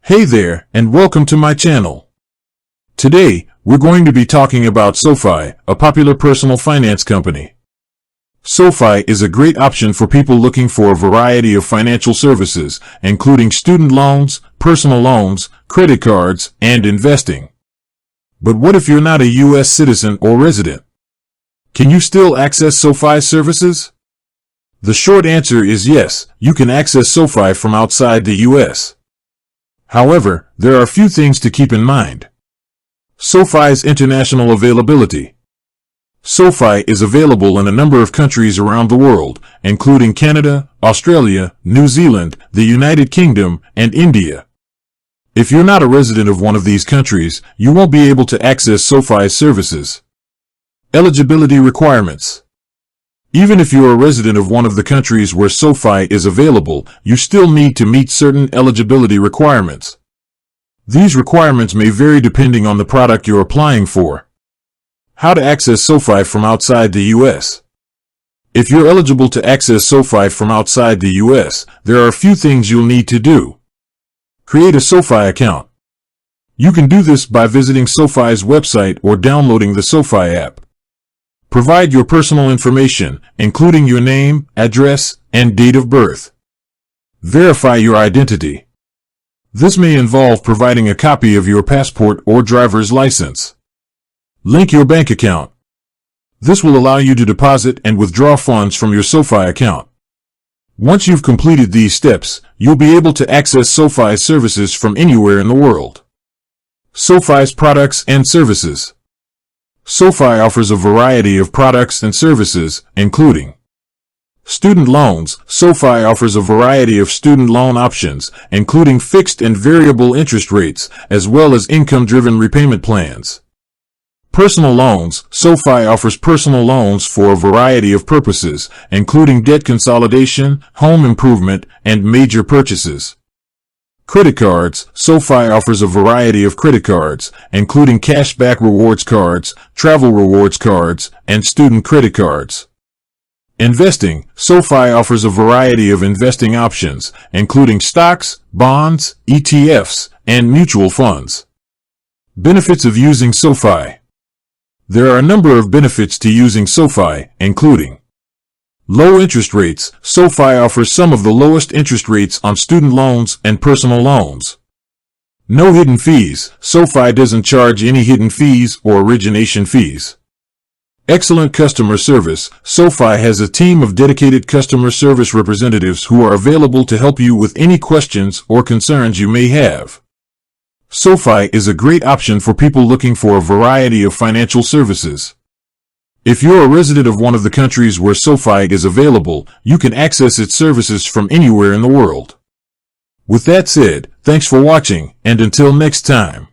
Hey there, and welcome to my channel. Today, we're going to be talking about SoFi, a popular personal finance company. SoFi is a great option for people looking for a variety of financial services, including student loans, personal loans, credit cards, and investing. But what if you're not a U.S. citizen or resident? Can you still access SoFi's services? The short answer is yes, you can access SoFi from outside the U.S. However, there are a few things to keep in mind. SoFi's international availability. SoFi is available in a number of countries around the world, including Canada, Australia, New Zealand, the United Kingdom, and India. If you're not a resident of one of these countries, you won't be able to access SoFi's services. Eligibility requirements. Even if you're a resident of one of the countries where SoFi is available, you still need to meet certain eligibility requirements. These requirements may vary depending on the product you're applying for. How to access SoFi from outside the U.S. If you're eligible to access SoFi from outside the U.S., there are a few things you'll need to do. Create a SoFi account. You can do this by visiting SoFi's website or downloading the SoFi app. Provide your personal information, including your name, address, and date of birth. Verify your identity. This may involve providing a copy of your passport or driver's license. Link your bank account. This will allow you to deposit and withdraw funds from your SoFi account. Once you've completed these steps, you'll be able to access SoFi's services from anywhere in the world. SoFi's products and services. SoFi offers a variety of products and services, including student loans. SoFi offers a variety of student loan options, including fixed and variable interest rates, as well as income-driven repayment plans. Personal loans. SoFi offers personal loans for a variety of purposes, including debt consolidation, home improvement, and major purchases. Credit cards. SoFi offers a variety of credit cards, including cashback rewards cards, travel rewards cards, and student credit cards. Investing. SoFi offers a variety of investing options, including stocks, bonds, ETFs, and mutual funds. Benefits of using SoFi. There are a number of benefits to using SoFi, including low interest rates. SoFi offers some of the lowest interest rates on student loans and personal loans. No hidden fees. SoFi doesn't charge any hidden fees or origination fees. Excellent customer service. SoFi has a team of dedicated customer service representatives who are available to help you with any questions or concerns you may have. SoFi is a great option for people looking for a variety of financial services. If you're a resident of one of the countries where SoFi is available, you can access its services from anywhere in the world. With that said, thanks for watching, and until next time.